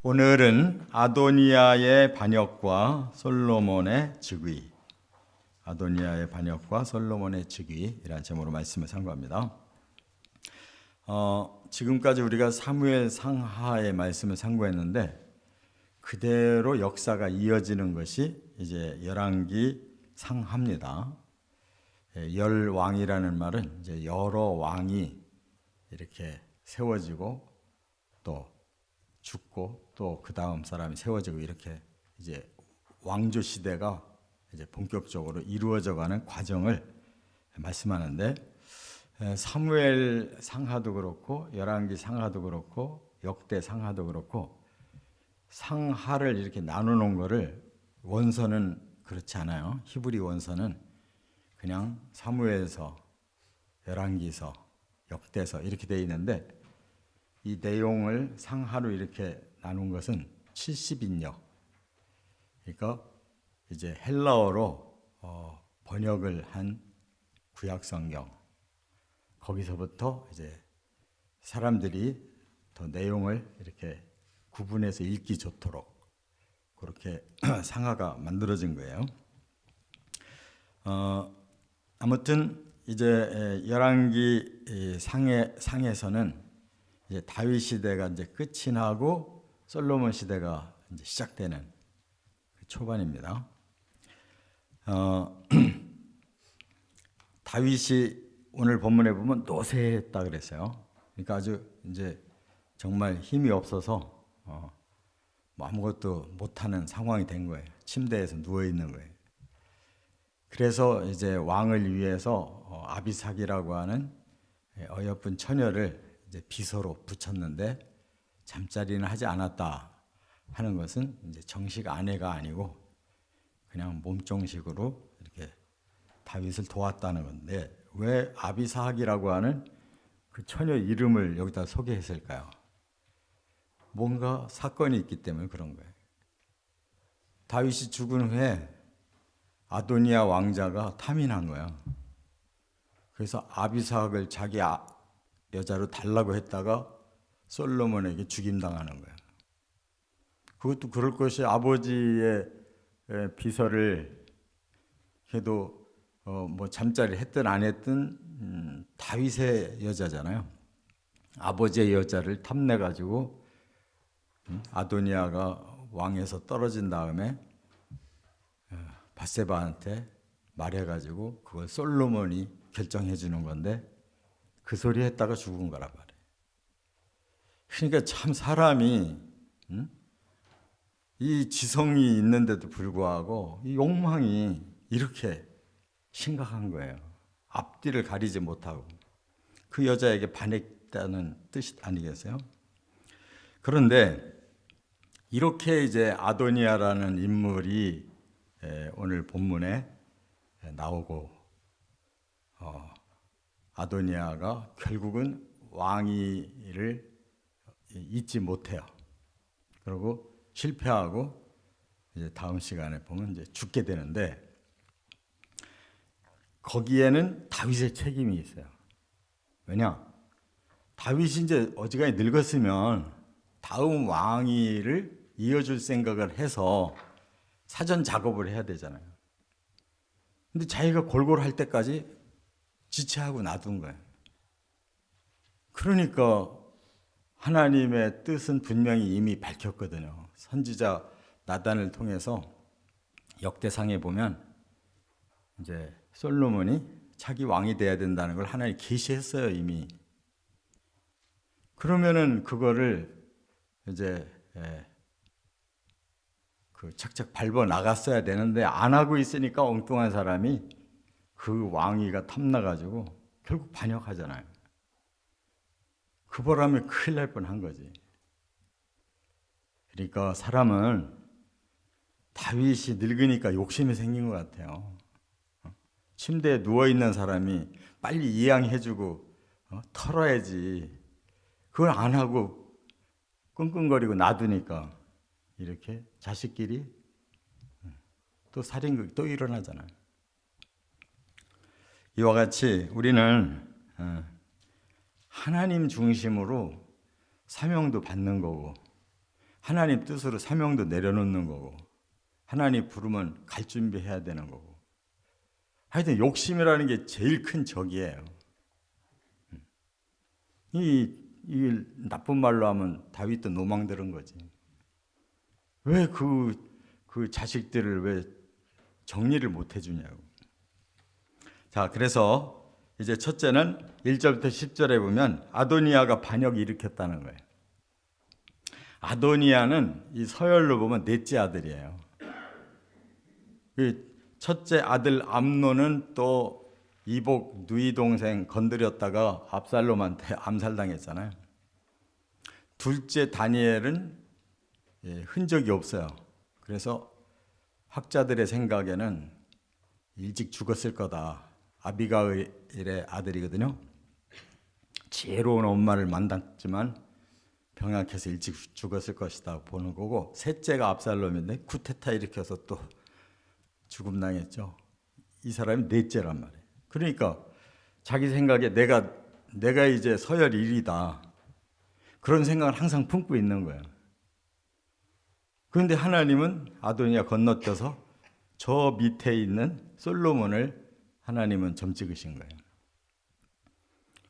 오늘은 아도니아의 반역과 솔로몬의 즉위, 아도니아의 반역과 솔로몬의 즉위이라는 제목으로 말씀을 상고합니다. 지금까지 우리가 사무엘 상하의 말씀을 상고했는데 그대로 역사가 이어지는 것이 이제 열왕기 상하입니다. 열 왕이라는 말은 이제 여러 왕이 이렇게 세워지고 또 죽고 또 그 다음 사람이 세워지고 이렇게 이제 왕조 시대가 이제 본격적으로 이루어져가는 과정을 말씀하는데, 사무엘 상하도 그렇고 열왕기 상하도 그렇고 역대 상하도 그렇고 상하를 이렇게 나누는 거를 원서는 그렇지 않아요. 히브리 원서는 그냥 사무엘서, 열왕기서, 역대서 이렇게 되어 있는데, 이 내용을 상하로 이렇게 나눈 것은 70인역. 그러니까 이제 헬라어로 번역을 한 구약 성경. 거기서부터 이제 사람들이 더 내용을 이렇게 구분해서 읽기 좋도록 그렇게 상하가 만들어진 거예요. 아무튼 이제 열왕기 상에서는 이제 다윗 시대가 이제 끝이 나고 솔로몬 시대가 이제 시작되는 초반입니다. 다윗이 오늘 본문에 보면 노쇠했다 그랬어요. 그러니까 아주 이제 정말 힘이 없어서 뭐 아무것도 못하는 상황이 된 거예요. 침대에서 누워 있는 거예요. 그래서 이제 왕을 위해서 아비삭이라고 하는 어여쁜 처녀를 이제 비서로 붙였는데 잠자리는 하지 않았다 하는 것은 이제 정식 아내가 아니고 그냥 몸종식으로 이렇게 다윗을 도왔다는 건데, 왜 아비삭이라고 하는 그 처녀 이름을 여기다 소개했을까요? 뭔가 사건이 있기 때문에 그런 거예요. 다윗이 죽은 후에 아도니아 왕자가 탐이 난 거야. 그래서 아비삭을 자기 여자로 달라고 했다가 솔로몬에게 죽임당하는 거야. 그것도 그럴 것이 아버지의 비서를 해도 뭐 잠자리 했든 안 했든 다윗의 여자잖아요. 아버지의 여자를 탐내 가지고 아도니아가 왕에서 떨어진 다음에 밧세바한테 말해가지고 그걸 솔로몬이 결정해 주는 건데, 그 소리 했다가 죽은 거란 말이에요. 그러니까 참 사람이 이 지성이 있는데도 불구하고 이 욕망이 이렇게 심각한 거예요. 앞뒤를 가리지 못하고 그 여자에게 반했다는 뜻이 아니겠어요? 그런데 이렇게 이제 아도니아라는 인물이 오늘 본문에 나오고, 아도니아가 결국은 왕위를 잊지 못해요. 그리고 실패하고 이제 다음 시간에 보면 이제 죽게 되는데, 거기에는 다윗의 책임이 있어요. 왜냐? 다윗이 이제 어지간히 늙었으면 다음 왕위를 이어줄 생각을 해서 사전 작업을 해야 되잖아요. 근데 자기가 골골 할 때까지 지체하고 놔둔 거예요. 그러니까 하나님의 뜻은 분명히 이미 밝혔거든요. 선지자 나단을 통해서 역대상에 보면 이제 솔로몬이 차기 왕이 돼야 된다는 걸 하나님이 계시했어요, 이미. 그러면은 그거를 이제 그 착착 밟아 나갔어야 되는데 안 하고 있으니까 엉뚱한 사람이 그 왕위가 탐나가지고 결국 반역하잖아요. 그 바람에 큰일 날 뻔한 거지. 그러니까 사람은 다윗이 늙으니까 욕심이 생긴 것 같아요. 침대에 누워있는 사람이 빨리 이양해주고 털어야지. 그걸 안 하고 끙끙거리고 놔두니까 이렇게 자식끼리 또 살인극이 또 일어나잖아요. 이와 같이 우리는 하나님 중심으로 사명도 받는 거고 하나님 뜻으로 사명도 내려놓는 거고, 하나님 부르면 갈 준비해야 되는 거고. 하여튼 욕심이라는 게 제일 큰 적이에요. 이 나쁜 말로 하면 다윗도 노망 들은 거지. 왜 그 자식들을 왜 정리를 못 해주냐고. 자, 그래서 이제 첫째는 1절부터 10절에 보면 아도니아가 반역을 일으켰다는 거예요. 아도니아는 이 서열로 보면 넷째 아들이에요. 첫째 아들 암논은 또 이복 누이 동생 건드렸다가 압살롬한테 암살당했잖아요. 둘째 다니엘은 흔적이 없어요. 그래서 학자들의 생각에는 일찍 죽었을 거다. 아비가일의 아들이거든요. 지혜로운 엄마를 만났지만 병약해서 일찍 죽었을 것이다 보는 거고, 셋째가 압살롬인데 쿠데타 일으켜서 또 죽음 당했죠. 이 사람이 넷째란 말이에요. 그러니까 자기 생각에 내가 이제 서열 1위다. 그런 생각을 항상 품고 있는 거예요. 그런데 하나님은 아도니아 건너뛰어서 저 밑에 있는 솔로몬을 하나님은 점 찍으신 거예요.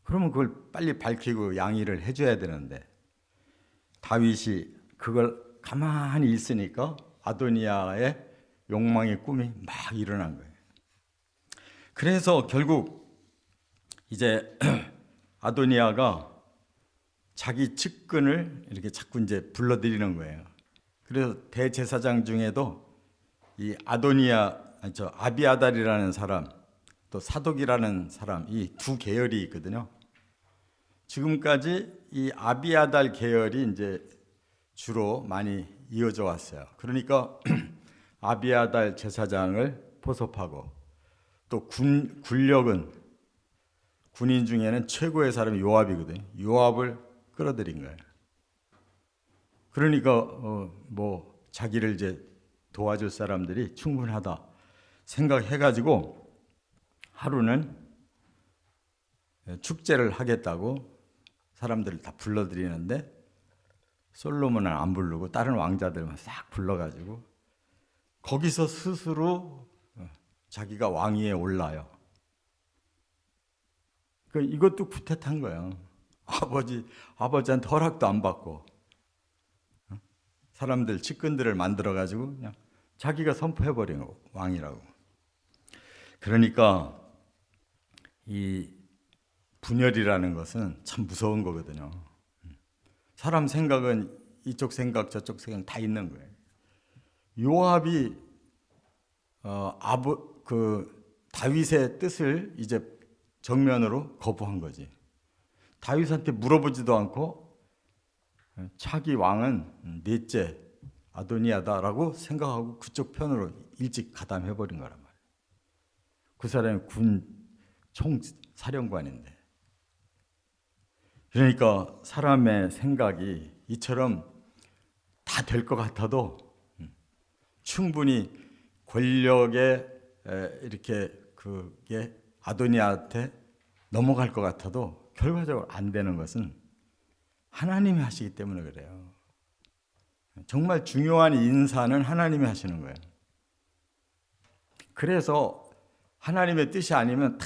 그러면 그걸 빨리 밝히고 양의를 해줘야 되는데 다윗이 그걸 가만히 있으니까 아도니아의 욕망의 꿈이 막 일어난 거예요. 그래서 결국 이제 아도니아가 자기 측근을 이렇게 자꾸 이제 불러들이는 거예요. 그래서 대제사장 중에도 이 아비아달이라는 사람, 또 사독이라는 사람, 이 두 계열이 있거든요. 지금까지 이 아비아달 계열이 이제 주로 많이 이어져 왔어요. 그러니까 아비아달 제사장을 포섭하고, 또 군력은 군인 중에는 최고의 사람이 요압이거든요. 요압을 끌어들인 거예요. 그러니까 뭐 자기를 이제 도와줄 사람들이 충분하다 생각해가지고 하루는 축제를 하겠다고 사람들을 다 불러들이는데 솔로몬은 안 부르고 다른 왕자들만 싹 불러가지고 거기서 스스로 자기가 왕위에 올라요. 그러니까 이것도 구태탄 거예요. 아버지한테 허락도 안 받고 사람들 측근들을 만들어가지고 그냥 자기가 선포해버린 거, 왕이라고. 그러니까 이 분열이라는 것은 참 무서운 거거든요. 사람 생각은 이쪽 생각 저쪽 생각 다 있는 거예요. 요압이 다윗의 뜻을 이제 정면으로 거부한 거지. 다윗한테 물어보지도 않고 차기 왕은 넷째 아도니아다라고 생각하고 그쪽 편으로 일찍 가담해버린 거란 말이에요. 그 사람이 군 총사령관인데. 그러니까 사람의 생각이 이처럼 다 될 것 같아도 충분히 권력에 이렇게 그게 아도니아한테 넘어갈 것 같아도 결과적으로 안 되는 것은 하나님이 하시기 때문에 그래요. 정말 중요한 인사는 하나님이 하시는 거예요. 그래서 하나님의 뜻이 아니면 다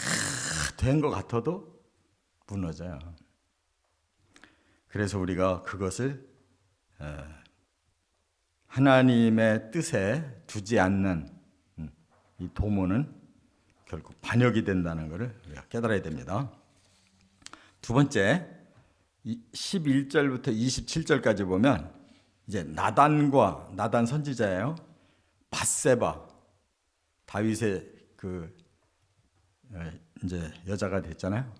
된 것 같아도 무너져요. 그래서 우리가 그것을 하나님의 뜻에 두지 않는 이 도모는 결국 반역이 된다는 것을 우리가 깨달아야 됩니다. 두 번째, 11절부터 27절까지 보면 이제 나단 선지자예요. 밧세바, 다윗의 이제 여자가 됐잖아요.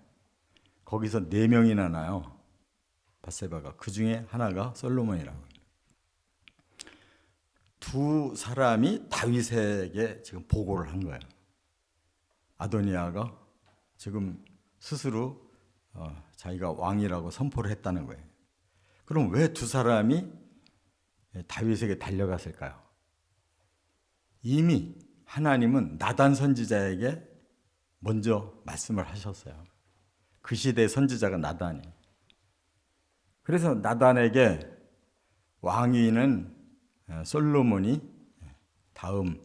거기서 4명이나 나요. 밧세바가. 그 중에 하나가 솔로몬이라고. 두 사람이 다윗에게 지금 보고를 한 거예요. 아도니아가 지금 스스로 자기가 왕이라고 선포를 했다는 거예요. 그럼 왜 두 사람이 다윗에게 달려갔을까요? 이미 하나님은 나단 선지자에게 먼저 말씀을 하셨어요. 그 시대의 선지자가 나단이에요. 그래서 나단에게 왕위는 솔로몬이 다음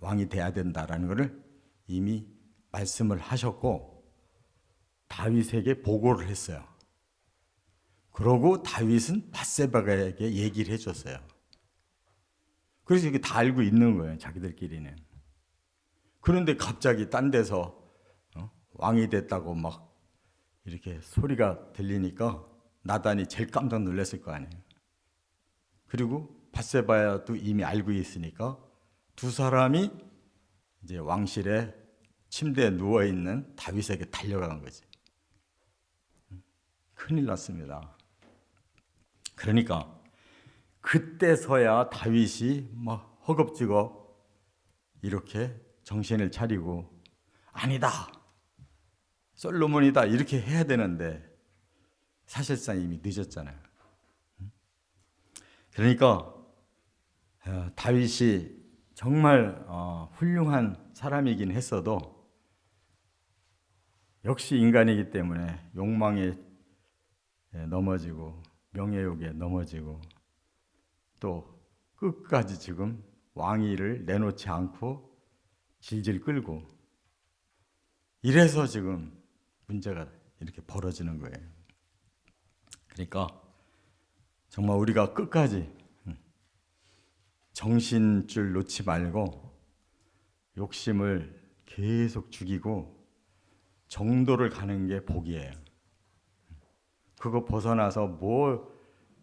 왕이 돼야 된다라는 것을 이미 말씀을 하셨고 다윗에게 보고를 했어요. 그러고 다윗은 밧세바에게 얘기를 해줬어요. 그래서 이게 다 알고 있는 거예요, 자기들끼리는. 그런데 갑자기 딴 데서 왕이 됐다고 막 이렇게 소리가 들리니까 나단이 제일 깜짝 놀랐을 거 아니에요. 그리고 밧세바도 이미 알고 있으니까 두 사람이 이제 왕실에 침대에 누워 있는 다윗에게 달려간 거지. 큰일 났습니다. 그러니까 그때서야 다윗이 막 허겁지겁 이렇게 정신을 차리고 아니다, 솔로몬이다 이렇게 해야 되는데 사실상 이미 늦었잖아요. 그러니까 다윗이 정말 훌륭한 사람이긴 했어도 역시 인간이기 때문에 욕망에 넘어지고 명예욕에 넘어지고 또 끝까지 지금 왕위를 내놓지 않고 질질 끌고 이래서 지금 문제가 이렇게 벌어지는 거예요. 그러니까 정말 우리가 끝까지 정신줄 놓지 말고 욕심을 계속 죽이고 정도를 가는 게 복이에요. 그거 벗어나서 뭐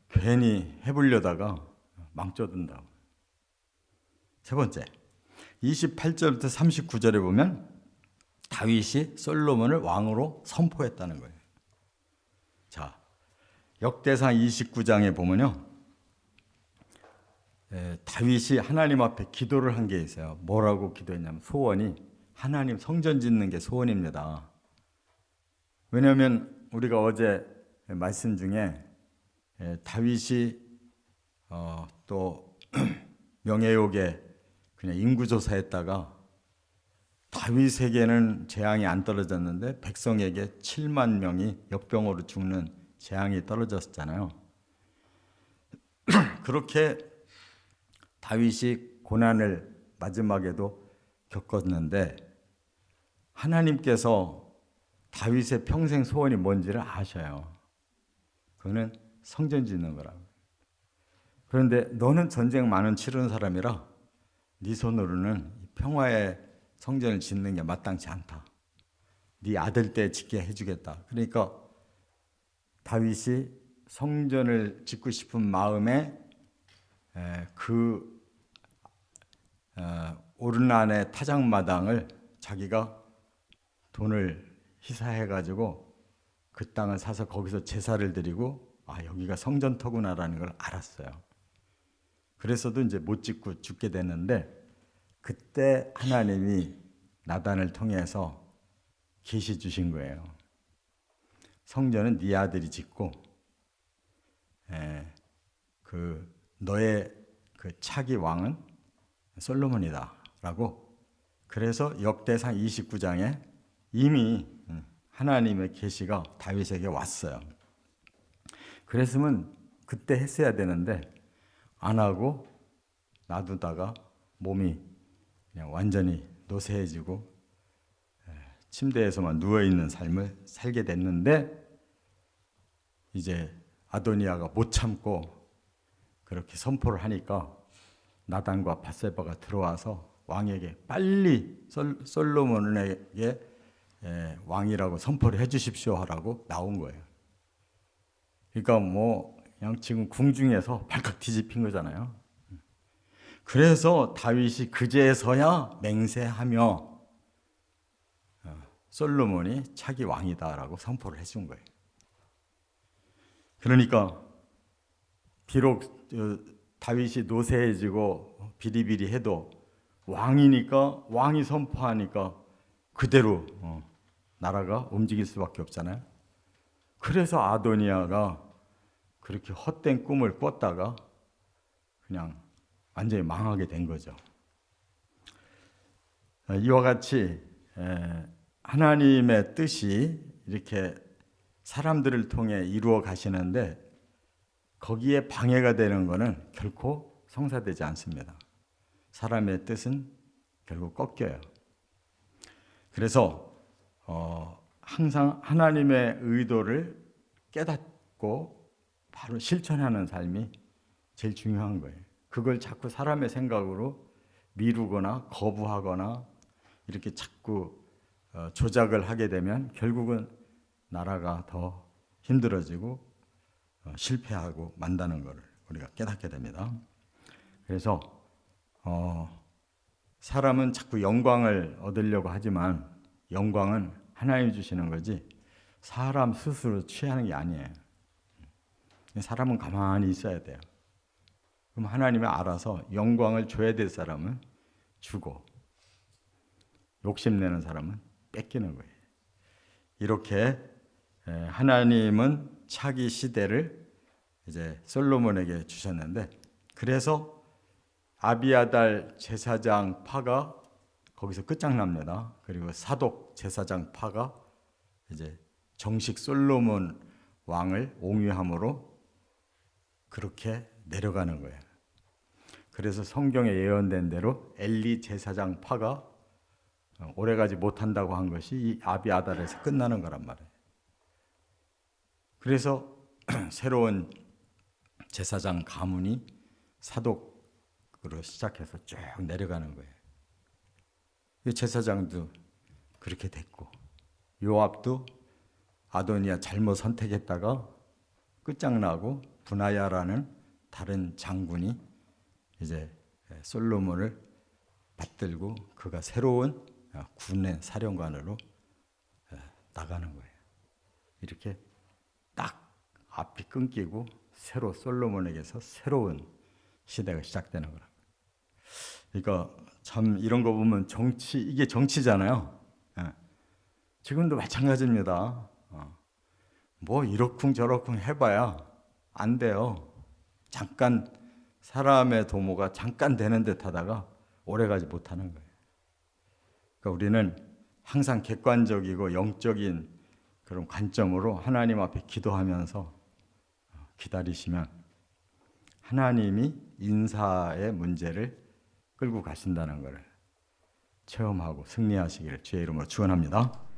괜히 해보려다가 망쳐든다고. 세 번째, 28절부터 39절에 보면 다윗이 솔로몬을 왕으로 선포했다는 거예요. 자, 역대상 29장에 보면요, 다윗이 하나님 앞에 기도를 한 게 있어요. 뭐라고 기도했냐면 소원이 하나님 성전 짓는 게 소원입니다. 왜냐하면 우리가 어제 말씀 중에 다윗이 또 명예욕에 그냥 인구조사했다가 다윗에게는 재앙이 안 떨어졌는데 백성에게 7만 명이 역병으로 죽는 재앙이 떨어졌잖아요. 그렇게 다윗이 고난을 마지막에도 겪었는데 하나님께서 다윗의 평생 소원이 뭔지를 아셔요. 그거는 성전 짓는 거라고. 그런데 너는 전쟁 많은 치르는 사람이라 네 손으로는 평화의 성전을 짓는 게 마땅치 않다. 네 아들 때 짓게 해주겠다. 그러니까 다윗이 성전을 짓고 싶은 마음에 그 오르난의 타작마당을 자기가 돈을 희사해가지고 그 땅을 사서 거기서 제사를 드리고 여기가 성전터구나라는 걸 알았어요. 그래서도 이제 못 짓고 죽게 됐는데 그때 하나님이 나단을 통해서 계시 주신 거예요. 성전은 네 아들이 짓고 너의 그 차기 왕은 솔로몬이다라고. 그래서 역대상 29장에 이미 하나님의 계시가 다윗에게 왔어요. 그랬으면 그때 했어야 되는데 안 하고 놔두다가 몸이 그냥 완전히 노쇠해지고 침대에서만 누워있는 삶을 살게 됐는데 이제 아도니아가 못 참고 그렇게 선포를 하니까 나단과 밧세바가 들어와서 왕에게 빨리 솔로몬에게 왕이라고 선포를 해주십시오 하라고 나온 거예요. 그러니까 뭐 그냥 지금 궁중에서 발칵 뒤집힌 거잖아요. 그래서 다윗이 그제서야 맹세하며 솔로몬이 차기 왕이다라고 선포를 해준 거예요. 그러니까 비록 다윗이 노쇠해지고 비리비리해도 왕이니까 왕이 선포하니까 그대로 나라가 움직일 수밖에 없잖아요. 그래서 아도니아가 그렇게 헛된 꿈을 꿨다가 그냥 완전히 망하게 된 거죠. 이와 같이 하나님의 뜻이 이렇게 사람들을 통해 이루어 가시는데 거기에 방해가 되는 것은 결코 성사되지 않습니다. 사람의 뜻은 결국 꺾여요. 그래서 항상 하나님의 의도를 깨닫고 바로 실천하는 삶이 제일 중요한 거예요. 그걸 자꾸 사람의 생각으로 미루거나 거부하거나 이렇게 자꾸 조작을 하게 되면 결국은 나라가 더 힘들어지고 실패하고 만다는 것을 우리가 깨닫게 됩니다. 그래서 사람은 자꾸 영광을 얻으려고 하지만 영광은 하나님이 주시는 거지 사람 스스로 취하는 게 아니에요. 사람은 가만히 있어야 돼요. 그럼 하나님이 알아서 영광을 줘야 될 사람은 주고 욕심내는 사람은 뺏기는 거예요. 이렇게 하나님은 차기 시대를 이제 솔로몬에게 주셨는데, 그래서 아비아달 제사장 파가 거기서 끝장납니다. 그리고 사독 제사장 파가 이제 정식 솔로몬 왕을 옹위함으로 그렇게 내려가는 거예요. 그래서 성경에 예언된 대로 엘리 제사장 파가 오래가지 못한다고 한 것이 이 아비아달에서 끝나는 거란 말이에요. 그래서 새로운 제사장 가문이 사독으로 시작해서 쭉 내려가는 거예요. 이 제사장도 그렇게 됐고, 요압도 아도니아 잘못 선택했다가 끝장나고 분하야라는 다른 장군이 이제 솔로몬을 받들고 그가 새로운 군의 사령관으로 나가는 거예요. 이렇게 딱 앞이 끊기고 새로 솔로몬에게서 새로운 시대가 시작되는 거라. 그러니까 참 이런 거 보면 이게 정치잖아요. 지금도 마찬가지입니다. 뭐 이러쿵 저러쿵 해봐야 안 돼요. 잠깐 사람의 도모가 잠깐 되는 듯 하다가 오래가지 못하는 거예요. 그러니까 우리는 항상 객관적이고 영적인 그런 관점으로 하나님 앞에 기도하면서 기다리시면 하나님이 인사의 문제를 끌고 가신다는 것을 체험하고 승리하시기를 주의 이름으로 축원합니다.